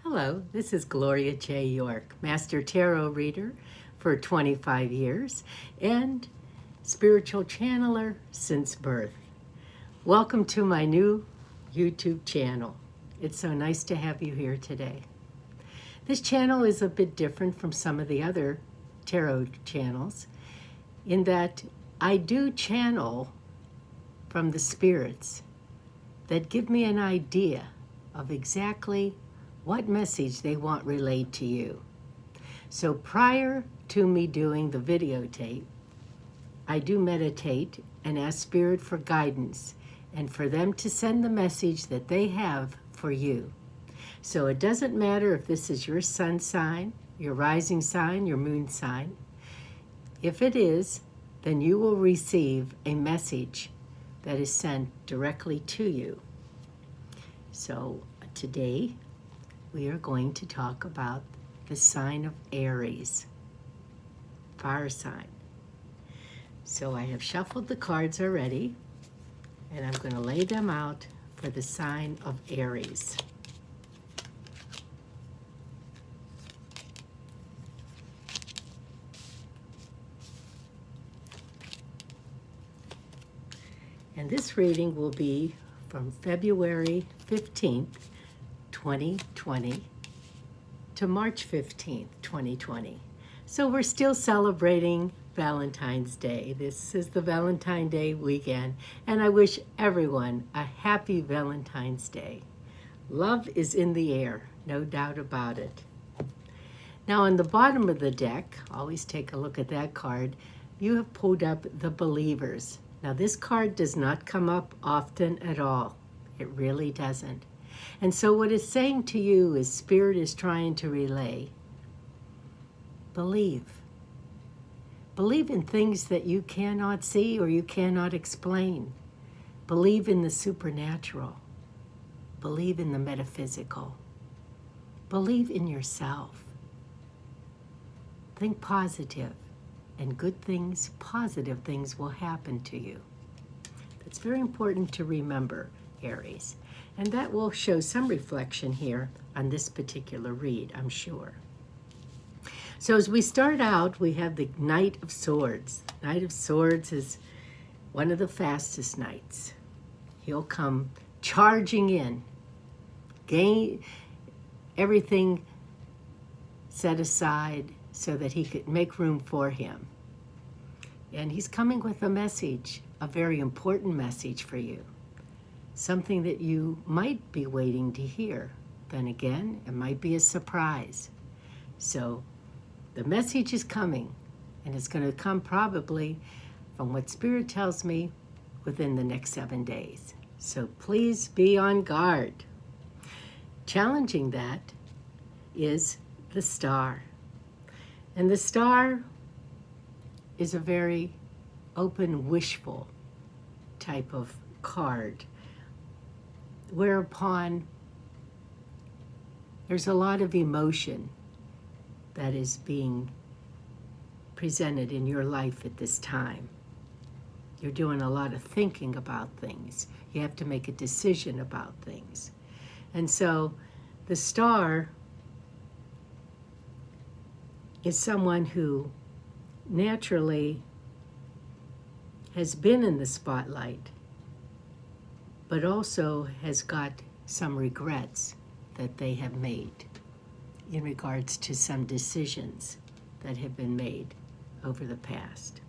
Hello, this is Gloria J. York, Master Tarot Reader for 25 years and Spiritual Channeler since birth. Welcome to my new YouTube channel. It's so nice to have you here today. This channel is a bit different from some of the other tarot channels in that I do channel from the spirits that give me an idea of exactly what message they want relayed to you. So prior to me doing the videotape, I do meditate and ask Spirit for guidance and for them to send the message that they have for you. So it doesn't matter if this is your sun sign, your rising sign, your moon sign. If it is, then you will receive a message that is sent directly to you. So today, we are going to talk about the sign of Aries, fire sign. So I have shuffled the cards already, and I'm going to lay them out for the sign of Aries. And this reading will be from February 15th, 2020 to March 15th, 2020. So we're still celebrating Valentine's Day. This is the Valentine's Day weekend, and I wish everyone a happy Valentine's Day. Love is in the air, no doubt about it. Now on the bottom of the deck, always take a look at that card, you have pulled up the Believers. Now this card does not come up often at all. It really doesn't. And so what it's saying to you is Spirit is trying to relay. Believe. Believe in things that you cannot see or you cannot explain. Believe in the supernatural. Believe in the metaphysical. Believe in yourself. Think positive, and good things, positive things will happen to you. It's very important to remember, Aries. And that will show some reflection here on this particular read, I'm sure. So as we start out, we have the Knight of Swords. Knight of Swords is one of the fastest knights. He'll come charging in, gain everything set aside so that he could make room for him. And he's coming with a message, a very important message for you. Something that you might be waiting to hear. Then again, it might be a surprise. So the message is coming, and it's going to come probably, from what Spirit tells me, within the next 7 days. So please be on guard. Challenging that is the Star. And the Star is a very open, wishful type of card, whereupon there's a lot of emotion that is being presented in your life at this time. You're doing a lot of thinking about things. You have to make a decision about things. And so the Star is someone who naturally has been in the spotlight, but also has got some regrets that they have made in regards to some decisions that have been made over the past.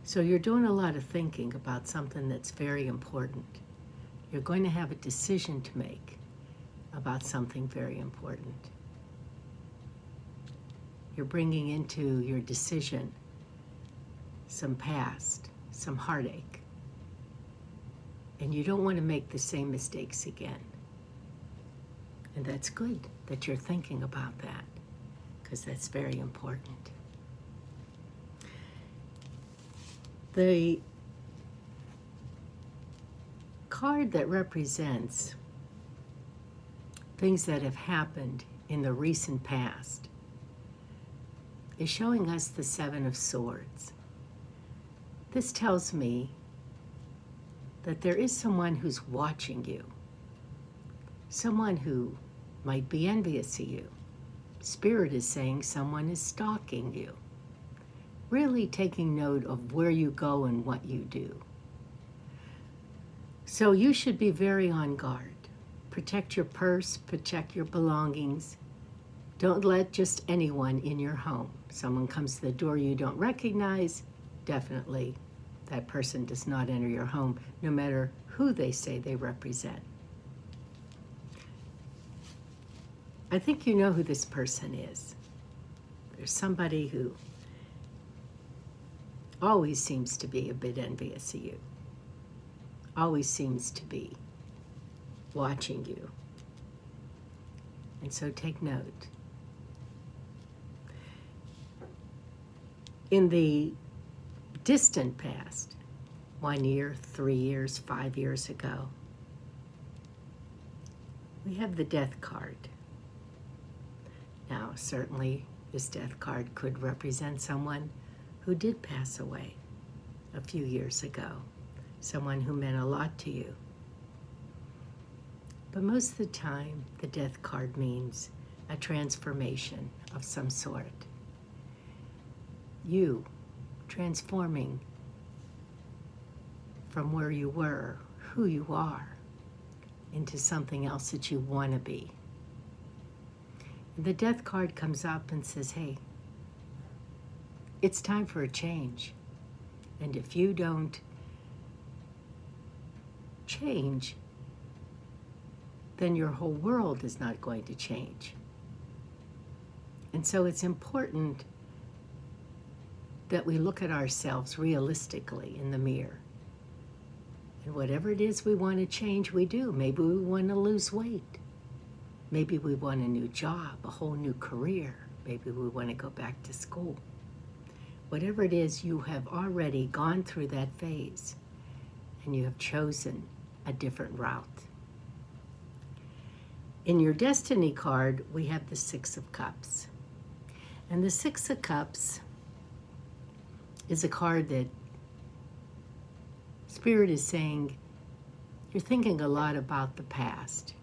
So you're doing a lot of thinking about something that's very important. You're going to have a decision to make about something very important. You're bringing into your decision some past, some heartache. And you don't want to make the same mistakes again. And that's good that you're thinking about that, because that's very important. The card that represents things that have happened in the recent past is showing us the Seven of Swords. This tells me that there is someone who's watching you. someone who might be envious of you. Spirit is saying someone is stalking you. Really taking note of where you go and what you do. So you should be very on guard. Protect your purse, protect your belongings. Don't let just anyone in your home. Someone comes to the door you don't recognize, definitely that person does not enter your home, no matter who they say they represent. I think you know who this person is. There's somebody who always seems to be a bit envious of you. Always seems to be watching you. And so take note. In the distant past, 1 year, 3 years, 5 years ago, we have the death card. Now, certainly, this death card could represent someone who did pass away a few years ago, someone who meant a lot to you. But most of the time, the death card means a transformation of some sort. You transforming from where you were, who you are, into something else that you want to be. And the death card comes up and says, hey, it's time for a change. And if you don't change, then your whole world is not going to change. And so it's important that we look at ourselves realistically in the mirror. And whatever it is we want to change, we do. Maybe we want to lose weight. Maybe we want a new job, a whole new career. Maybe we want to go back to school. Whatever it is, you have already gone through that phase and you have chosen a different route. In your destiny card, we have the Six of Cups. And the Six of Cups is a card that Spirit is saying you're thinking a lot about the past.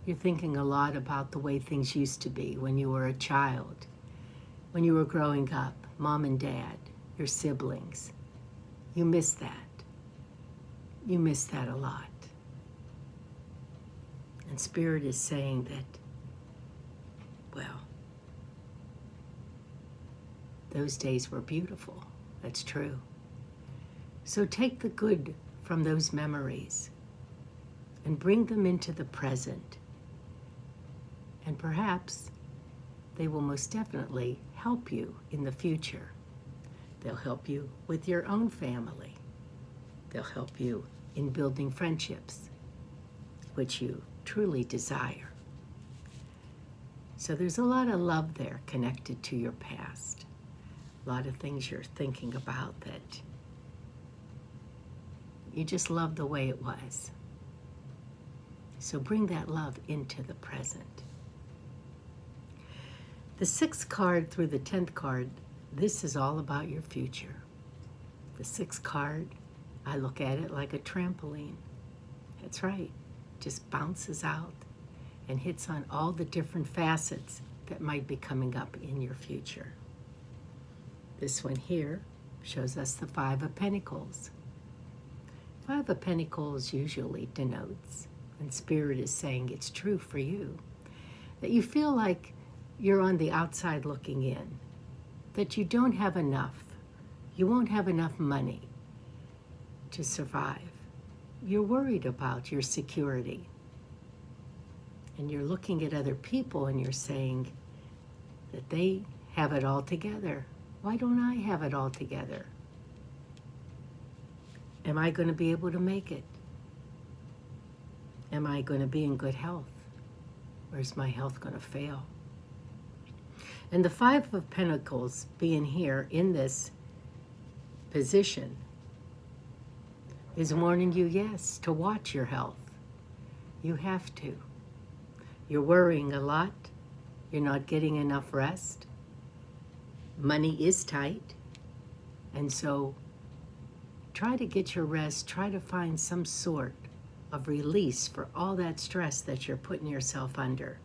You're thinking a lot about the way things used to be when you were a child, when you were growing up, mom and dad, your siblings. You miss that. You miss that a lot. And Spirit is saying that, well, those days were beautiful. That's true. So take the good from those memories and bring them into the present. And perhaps they will most definitely help you in the future. They'll help you with your own family. They'll help you in building friendships, which you truly desire. So there's a lot of love there connected to your past. A lot of things you're thinking about that you just love the way it was. So bring that love into the present. The 6th card through the 10th card, this is all about your future. The 6th card, I look at it like a trampoline. That's right. Just bounces out and hits on all the different facets that might be coming up in your future. This one here shows us the 5 of Pentacles. 5 of Pentacles usually denotes, and Spirit is saying it's true for you, that you feel like you're on the outside looking in, that you don't have enough. You won't have enough money to survive. You're worried about your security. And you're looking at other people and you're saying that they have it all together. Why don't I have it all together? Am I going to be able to make it? Am I going to be in good health? Or is my health going to fail? And the 5 of Pentacles being here in this position is warning you, yes, to watch your health. You have to. You're worrying a lot. You're not getting enough rest. Money is tight. And so try to get your rest. Try to find some sort of release for all that stress that you're putting yourself under.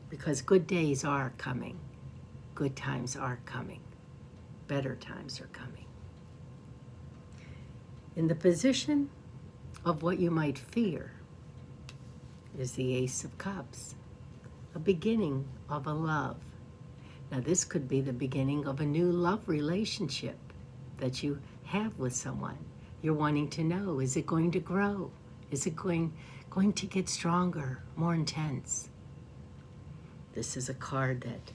Because good days are coming. Good times are coming. Better times are coming. In the position of what you might fear is the Ace of Cups, a beginning of a love. Now this could be the beginning of a new love relationship that you have with someone. You're wanting to know, is it going to grow? Is it going to get stronger, more intense? This is a card that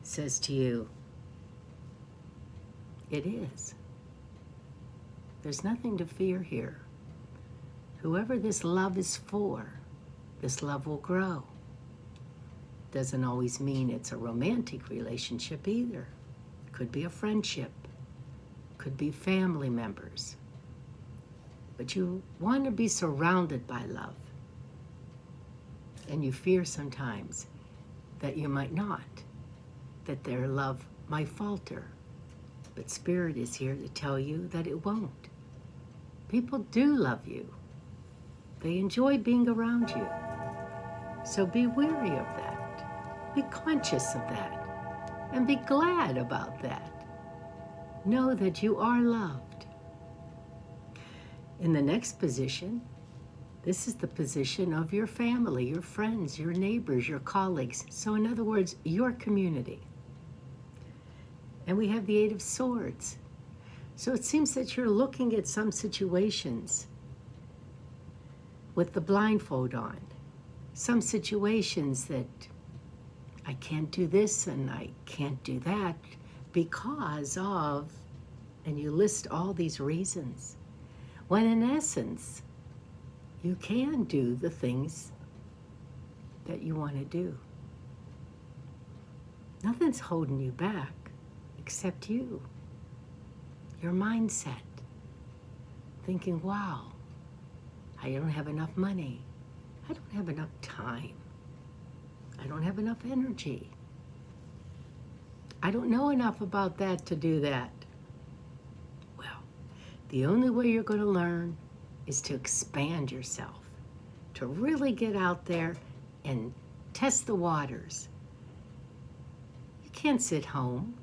says to you, it is. There's nothing to fear here. Whoever this love is for, this love will grow. Doesn't always mean it's a romantic relationship either. Could be a friendship. Could be family members. But you want to be surrounded by love. And you fear sometimes that you might not, that their love might falter. But Spirit is here to tell you that it won't. People do love you. They enjoy being around you. So be wary of that. Be conscious of that. And be glad about that. Know that you are loved. In the next position, this is the position of your family, your friends, your neighbors, your colleagues. So in other words, your community. And we have the Eight of Swords. So it seems that you're looking at some situations with the blindfold on. Some situations that I can't do this and I can't do that because of, and you list all these reasons. When in essence, you can do the things that you want to do. Nothing's holding you back except you. Your mindset. Thinking, wow, I don't have enough money. I don't have enough time. I don't have enough energy. I don't know enough about that to do that. Well, the only way you're going to learn is to expand yourself, to really get out there and test the waters. You can't sit home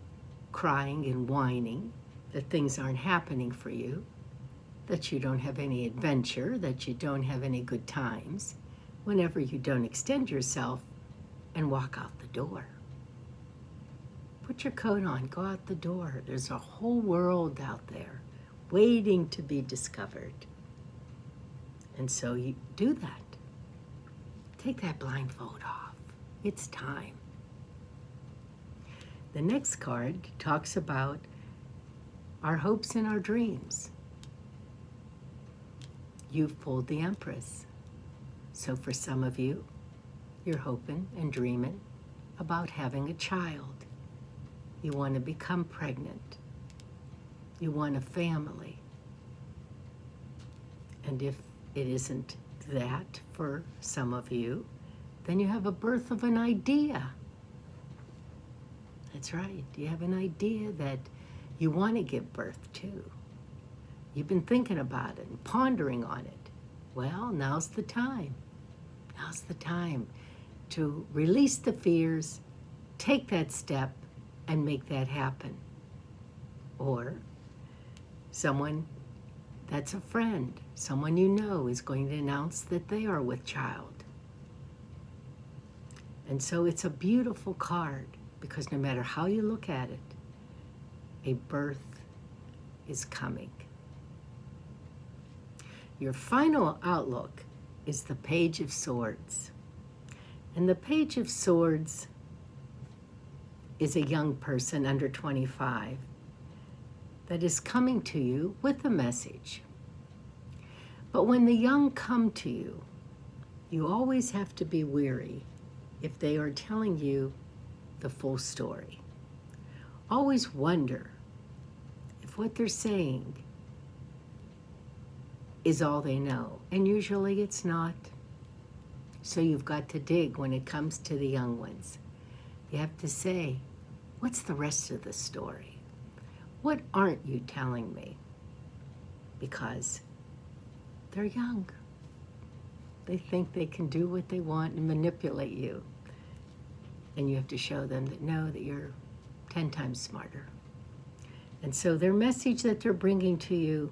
crying and whining that things aren't happening for you, that you don't have any adventure, that you don't have any good times, whenever you don't extend yourself and walk out the door. Put your coat on, go out the door. There's a whole world out there waiting to be discovered. And so you do that. Take that blindfold off. It's time. The next card talks about our hopes and our dreams. You've pulled the Empress. So for some of you, you're hoping and dreaming about having a child. You want to become pregnant. You want a family. And if it isn't that for some of you, then you have a birth of an idea. That's right. You have an idea that you want to give birth to. You've been thinking about it and pondering on it. Well, now's the time. Now's the time to release the fears, take that step, and make that happen. Or someone that's a friend, someone you know is going to announce that they are with child. And so it's a beautiful card because no matter how you look at it, a birth is coming. Your final outlook is the Page of Swords. And the Page of Swords is a young person under 25 that is coming to you with a message. But when the young come to you, you always have to be wary if they are telling you the full story. Always wonder if what they're saying is all they know. And usually it's not. So you've got to dig when it comes to the young ones. You have to say, what's the rest of the story? What aren't you telling me? Because they're young. They think they can do what they want and manipulate you. And you have to show them that no, that you're 10 times smarter. And so their message that they're bringing to you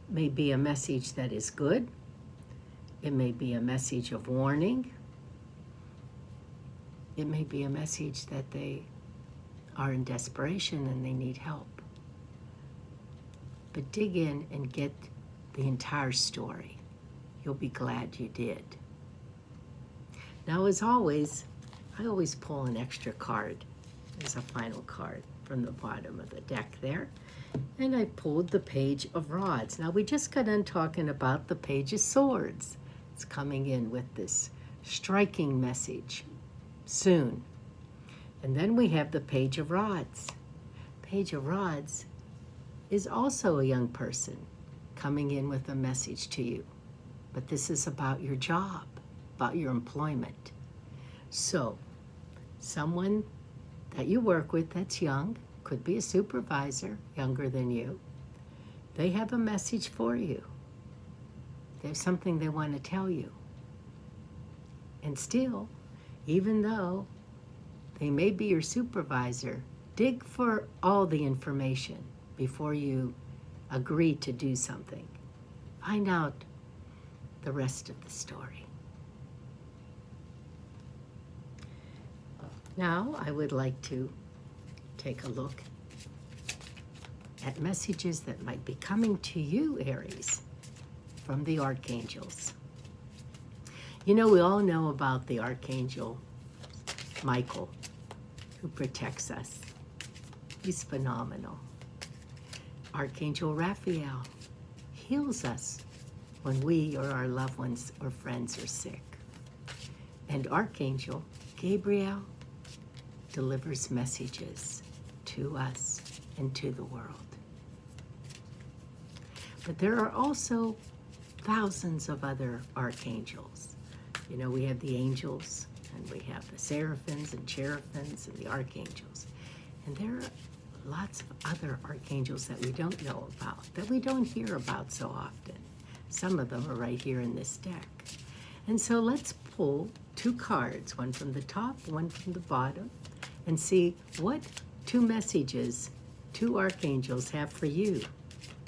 may be a message that is good. It may be a message of warning. It may be a message that they are in desperation and they need help. But dig in and get the entire story. You'll be glad you did. Now, as always, I always pull an extra card as a final card from the bottom of the deck there. And I pulled the Page of Rods. Now, we just got done talking about the Page of Swords. It's coming in with this striking message soon. And then we have the Page of Rods. Page of Rods is also a young person coming in with a message to you. But this is about your job, about your employment. So, someone that you work with that's young, could be a supervisor, younger than you, they have a message for you. There's something they want to tell you. And still, even though they may be your supervisor, dig for all the information before you agree to do something. Find out the rest of the story. Now, I would like to take a look at messages that might be coming to you, Aries, from the archangels. You know, we all know about the archangel Michael, who protects us. He's phenomenal. Archangel Raphael heals us when we or our loved ones or friends are sick. And Archangel Gabriel delivers messages to us and to the world. But there are also thousands of other archangels. You know, we have the angels, and we have the seraphims and cherubims and the archangels. And there are lots of other archangels that we don't know about, that we don't hear about so often. Some of them are right here in this deck. And so let's pull two cards, one from the top, one from the bottom, and see what two messages two archangels have for you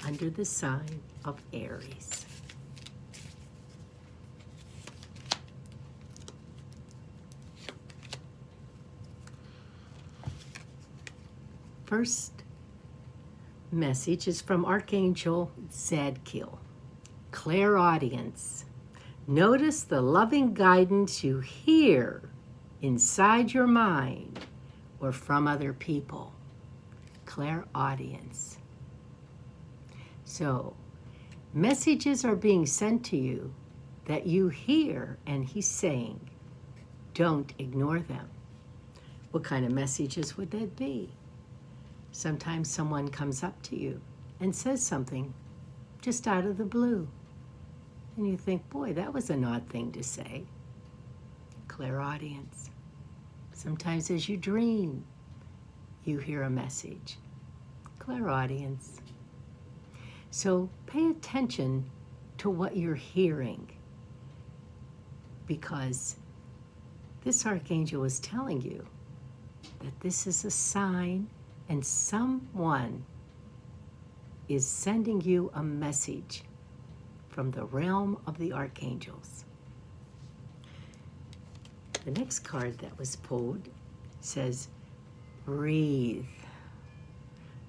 under the sign of Aries. First message is from Archangel Zadkiel. Clairaudience. Notice the loving guidance you hear inside your mind or from other people. Clairaudience. So, messages are being sent to you that you hear, and he's saying, don't ignore them. What kind of messages would that be? Sometimes someone comes up to you and says something just out of the blue. And you think, boy, that was an odd thing to say. Clairaudience. Sometimes as you dream, you hear a message. Clairaudience. So pay attention to what you're hearing, because this archangel is telling you that this is a sign and someone is sending you a message from the realm of the archangels. The next card that was pulled says, breathe.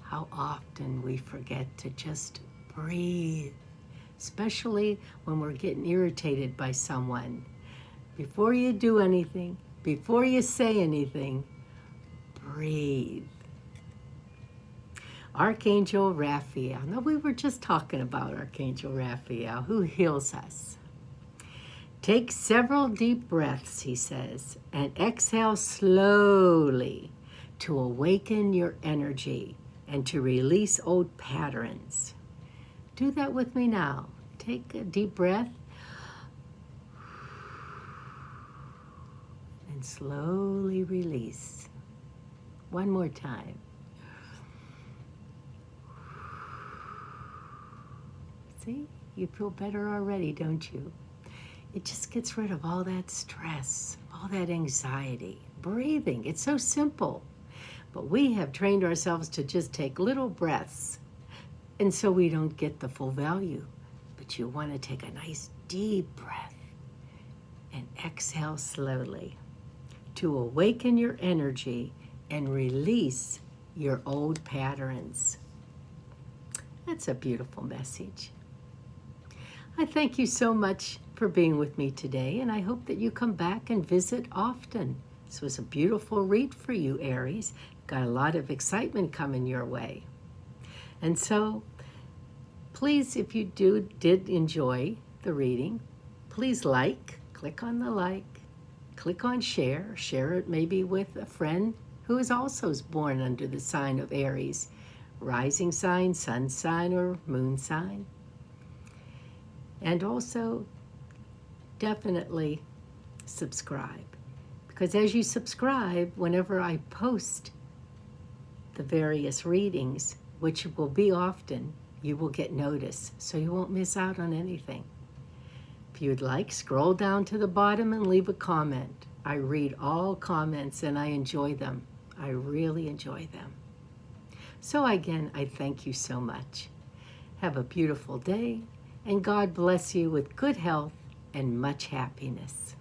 How often we forget to just breathe, especially when we're getting irritated by someone. Before you do anything, before you say anything, breathe. Archangel Raphael. Now, we were just talking about Archangel Raphael, who heals us. Take several deep breaths, he says, and exhale slowly to awaken your energy and to release old patterns. Do that with me now. Take a deep breath and slowly release. One more time. See, you feel better already, don't you? it just gets rid of all that stress, all that anxiety. Breathing, it's so simple. But we have trained ourselves to just take little breaths, and so we don't get the full value. But you want to take a nice deep breath and exhale slowly to awaken your energy and release your old patterns. That's a beautiful message. I thank you so much for being with me today, and I hope that you come back and visit often. This was a beautiful read for you, Aries. Got a lot of excitement coming your way. And so, please, if you did enjoy the reading, please click on the like, click on share it maybe with a friend who is also born under the sign of Aries, rising sign, sun sign, or moon sign. And also, definitely subscribe. Because as you subscribe, whenever I post the various readings, which will be often, you will get notice, so you won't miss out on anything. If you'd like, scroll down to the bottom and leave a comment. I read all comments and I enjoy them. I really enjoy them. So again, I thank you so much. Have a beautiful day, and God bless you with good health and much happiness.